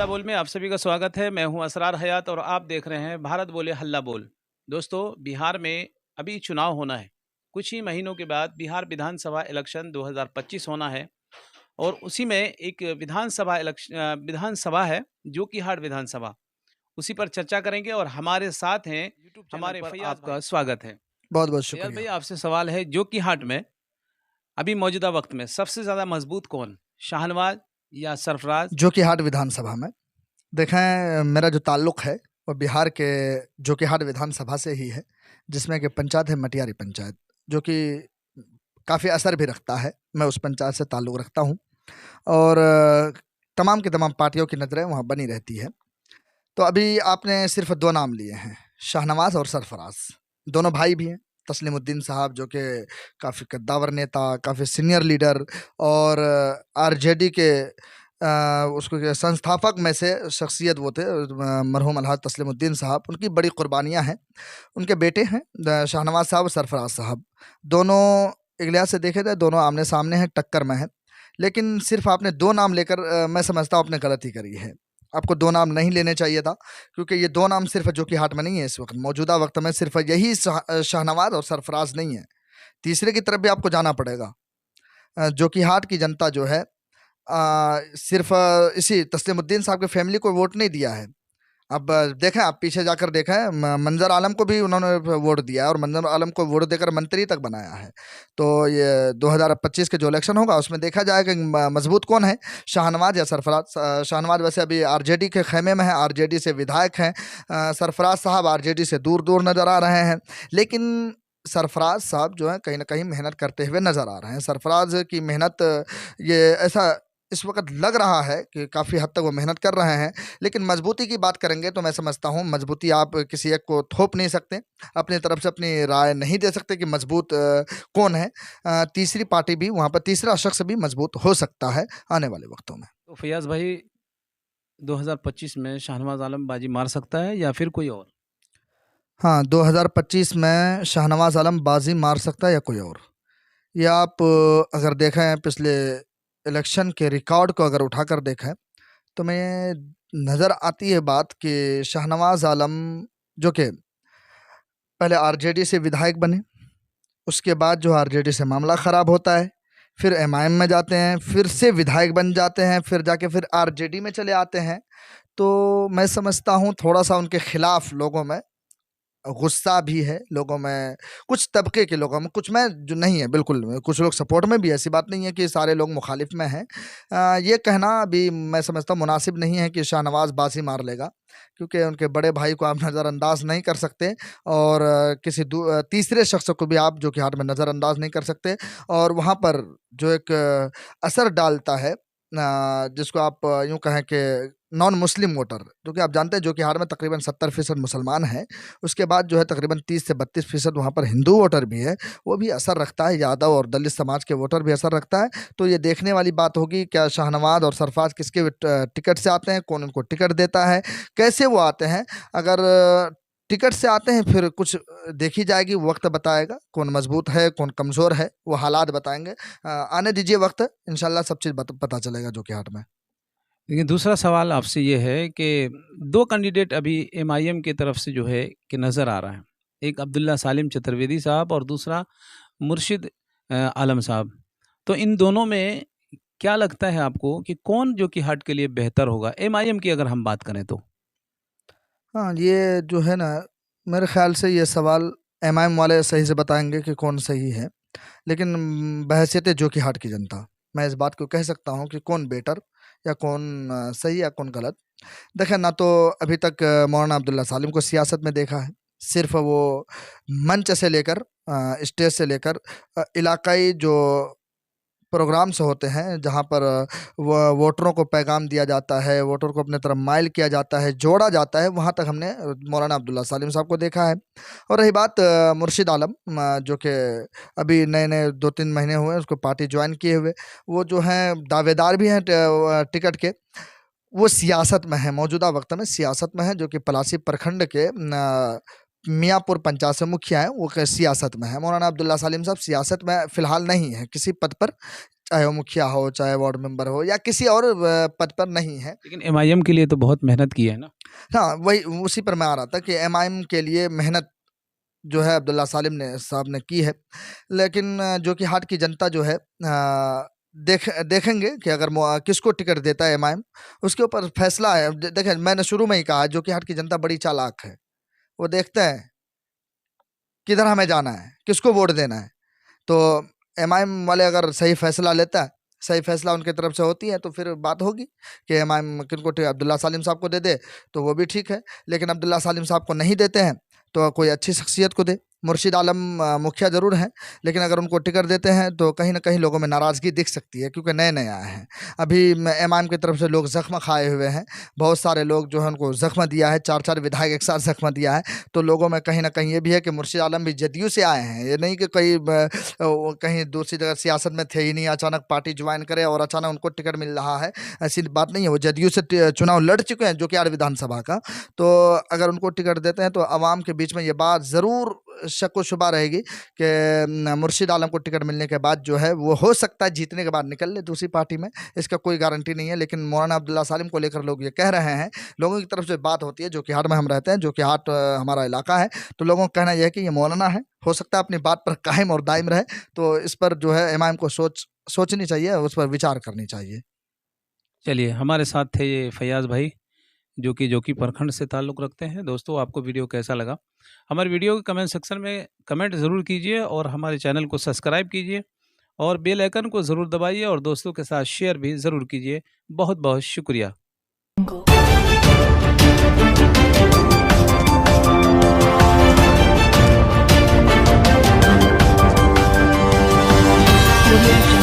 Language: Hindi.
हल्ला बोल में आप सभी का स्वागत है। मैं हूं असरार हयात और आप देख रहे हैं भारत बोले हल्ला बोल। दोस्तों, बिहार में अभी चुनाव होना है। कुछ ही महीनों के बाद बिहार विधानसभा इलेक्शन 2025 होना है और उसी में एक विधानसभा है, जो कि हाट विधानसभा। उसी पर चर्चा करेंगे और हमारे साथ हैं यूट्यूब चैनल हमारे पर फैयाज आपका भाई। स्वागत है। बहुत बहुत फैयाज शुक्रिया। भाई, आपसे सवाल है, जो कि हाट में अभी मौजूदा वक्त में सबसे ज्यादा मजबूत कौन, शाहनवाज या सरफराज? जोकीहाट विधानसभा में देखें, मेरा जो ताल्लुक है वो बिहार के जोकीहाट विधानसभा से ही है, जिसमें कि पंचायत है मटियारी पंचायत, जो कि काफ़ी असर भी रखता है। मैं उस पंचायत से ताल्लुक़ रखता हूँ और तमाम की तमाम पार्टियों की नज़रें वहाँ बनी रहती है। तो अभी आपने सिर्फ 2 नाम लिए हैं, शाहनवाज़ और सरफराज। दोनों भाई भी हैं। तस्लीमुद्दीन साहब जो कि काफ़ी कद्दावर नेता, काफ़ी सीनियर लीडर और आरजेडी के उसको क्या संस्थापक में से शख्सियत वो थे, मरहूम अलहाज तस्लीमुद्दीन साहब। उनकी बड़ी कुर्बानियाँ हैं। उनके बेटे हैं शाहनवाज़ साहब और सरफराज साहब। दोनों एक लिहाज से देखे जाए दोनों आमने-सामने हैं, टक्कर में हैं। लेकिन सिर्फ आपने 2 नाम लेकर मैं समझता हूँ आपने गलती करी है। आपको 2 नाम नहीं लेने चाहिए था, क्योंकि ये 2 नाम सिर्फ जोकीहाट में नहीं है इस वक़्त। मौजूदा वक़्त में सिर्फ यही शाहनवाज़ और सरफराज नहीं है। तीसरे की तरफ भी आपको जाना पड़ेगा। जोकीहाट की जनता जो है सिर्फ इसी तस्लीमुद्दीन साहब की फ़ैमिली को वोट नहीं दिया है। अब देखें, आप पीछे जाकर देखें, मंजर आलम को भी उन्होंने वोट दिया है और मंजर आलम को वोट देकर मंत्री तक बनाया है। तो ये 2025 के जो इलेक्शन होगा उसमें देखा जाएगा कि मजबूत कौन है, शाहनवाज या सरफराज। शाहनवाज वैसे अभी आरजेडी के खेमे में है, आरजेडी से विधायक हैं। सरफराज साहब आरजेडी से दूर दूर नज़र आ रहे हैं, लेकिन सरफराज साहब जो है कहीं ना कहीं मेहनत करते हुए नज़र आ रहे हैं। सरफराज की मेहनत, ये ऐसा इस वक्त लग रहा है कि काफ़ी हद तक वो मेहनत कर रहे हैं। लेकिन मजबूती की बात करेंगे तो मैं समझता हूँ मजबूती आप किसी एक को थोप नहीं सकते, अपनी तरफ से अपनी राय नहीं दे सकते कि मजबूत कौन है। तीसरी पार्टी भी वहाँ पर, तीसरा शख्स भी मजबूत हो सकता है आने वाले वक्तों में। तो फैयाज भाई, 2025 में शाहनवाज आलम बाजी मार सकता है या फिर कोई और? हाँ, 2025 में शाहनवाज आलम बाजी मार सकता है या कोई और। ये आप अगर देखें पिछले इलेक्शन के रिकॉर्ड को अगर उठाकर देखें तो मैं नज़र आती है बात कि शाहनवाज आलम जो कि पहले आरजेडी से विधायक बने, उसके बाद जो आरजेडी से मामला ख़राब होता है, फिर एमआईएम में जाते हैं, फिर से विधायक बन जाते हैं, फिर जाके फिर आरजेडी में चले आते हैं। तो मैं समझता हूँ थोड़ा-सा उनके खिलाफ लोगों में गुस्सा भी है, लोगों में, कुछ तबके के लोगों में, कुछ में जो नहीं है बिल्कुल, कुछ लोग सपोर्ट में भी है, ऐसी बात नहीं है कि सारे लोग मुखालिफ में हैं। ये कहना अभी मैं समझता हूँ मुनासिब नहीं है कि शाहनवाज बाजी मार लेगा, क्योंकि उनके बड़े भाई को आप नज़रअंदाज नहीं कर सकते और किसी तीसरे शख्स को भी आप जोकीहाट में नज़रअंदाज नहीं कर सकते। और वहाँ पर जो एक असर डालता है, जिसको आप यूँ कहें कि नॉन मुस्लिम वोटर, जो कि आप जानते हैं जोकीहाट में तकरीबन 70% मुसलमान हैं, उसके बाद जो है तकरीबन 30 से 32% वहाँ पर हिंदू वोटर भी है, वो भी असर रखता है। यादव और दलित समाज के वोटर भी असर रखता है। तो ये देखने वाली बात होगी क्या शाहनवाज और सरफराज किसके टिकट से आते हैं, कौन उनको टिकट देता है, कैसे वो आते हैं। अगर टिकट से आते हैं फिर कुछ देखी जाएगी, वक्त बताएगा कौन मजबूत है कौन कमज़ोर है, वो हालात बताएंगे। आने दीजिए वक्त, इंशाल्लाह सब चीज़ पता चलेगा जोकीहाट में। देखिए, दूसरा सवाल आपसे ये है कि 2 कैंडिडेट अभी एमआईएम की तरफ से जो है कि नज़र आ रहा है। एक अब्दुल्ला सालिम चतुर्वेदी साहब और दूसरा मुर्शिद आलम साहब। तो इन दोनों में क्या लगता है आपको कि कौन जो कि हाट के लिए बेहतर होगा, एमआईएम की अगर हम बात करें तो? हाँ, ये जो है ना, मेरे ख़्याल से ये सवाल एमआईएम वाले सही से बताएँगे कि कौन सही है। लेकिन बहैसियत जोकीहाट की जनता, मैं इस बात को कह सकता हूँ कि कौन बेटर या कौन सही या कौन गलत। देखिए, ना तो अभी तक मौलाना अब्दुल्ला सालिम को सियासत में देखा है। सिर्फ़ वो मंच से लेकर स्टेज से लेकर इलाकाई जो प्रोग्राम्स होते हैं, जहाँ पर वो वोटरों को पैगाम दिया जाता है, वोटर को अपने तरफ माइल किया जाता है, जोड़ा जाता है, वहाँ तक हमने मौलाना अब्दुल्ला सालिम साहब को देखा है। और रही बात मुर्शिद आलम, जो कि अभी नए-नए 2-3 महीने हुए हैं उसको पार्टी जॉइन किए हुए, वो जो हैं दावेदार भी हैं टिकट के। वो सियासत में है, मौजूदा वक़्त में सियासत में है, जो कि पलासी प्रखंड के मियाँपुर पंचायत से मुखिया हैं, वो सियासत में है। मौलाना अब्दुल्ला सालिम साहब सियासत में फ़िलहाल नहीं है किसी पद पर। चाहे वो मुखिया हो, चाहे वार्ड मेंबर हो या किसी और पद पर नहीं है। लेकिन एमआईएम के लिए तो बहुत मेहनत की है ना। हाँ, वही उसी पर मैं आ रहा था कि एमआईएम के लिए मेहनत जो है अब्दुल्ला सालिम ने साहब ने की है, लेकिन जोकीहाट की जनता जो है देखेंगे कि अगर किसको टिकट देता है एमआईएम, उसके ऊपर फैसला है। देखें, मैंने शुरू में ही कहा जोकीहाट की जनता बड़ी चालाक है, वो देखते हैं किधर हमें जाना है, किसको वोट देना है। तो एमआईएम वाले अगर सही फैसला लेता है, सही फैसला उनके तरफ से होती है, तो फिर बात होगी कि एमआईएम किनको अब्दुल्ला सालिम साहब को दे दे तो वो भी ठीक है। लेकिन अब्दुल्ला सालिम साहब को नहीं देते हैं तो कोई अच्छी शख्सियत को दे। मुर्शिद आलम मुखिया ज़रूर हैं, लेकिन अगर उनको टिकट देते हैं तो कहीं ना कहीं लोगों में नाराज़गी दिख सकती है, क्योंकि नए नए आए हैं। अभी एमआईएम की तरफ से लोग ज़ख्म खाए हुए हैं, बहुत सारे लोग जो है उनको ज़ख्म दिया है, 4-4 विधायक एक साथ ज़ख्म दिया है। तो लोगों में कहीं ना कहीं ये भी है कि मुर्शिद आलम भी जदयू से आए हैं, ये नहीं कि कहीं दूसरी जगह सियासत में थे ही नहीं, अचानक पार्टी ज्वाइन करे और अचानक उनको टिकट मिल रहा है, ऐसी बात नहीं है। वो जदयू से चुनाव लड़ चुके हैं जोकीहाट विधानसभा का। तो अगर उनको टिकट देते हैं तो आवाम के बीच में ये बात ज़रूर शक व शुबा रहेगी कि मुर्शिद आलम को टिकट मिलने के बाद जो है वो हो सकता है जीतने के बाद निकल ले दूसरी पार्टी में, इसका कोई गारंटी नहीं है। लेकिन मौलाना अब्दुल्ला सालिम को लेकर लोग ये कह रहे हैं, लोगों की तरफ से बात होती है, जोकीहाट में हम रहते हैं, जोकीहाट हमारा इलाका है, तो लोगों का कहना यह है कि ये मौलाना है, हो सकता है अपनी बात पर कायम और दायम रहे। तो इस पर जो है एमआईएम को सोचनी चाहिए, उस पर विचार करनी चाहिए। चलिए, हमारे साथ थे ये फैयाज़ भाई, जो कि प्रखंड से ताल्लुक़ रखते हैं। दोस्तों, आपको वीडियो कैसा लगा? हमारे वीडियो के कमेंट सेक्शन में कमेंट ज़रूर कीजिए और हमारे चैनल को सब्सक्राइब कीजिए और बेल आइकन को ज़रूर दबाइए और दोस्तों के साथ शेयर भी ज़रूर कीजिए। बहुत बहुत शुक्रिया। Audio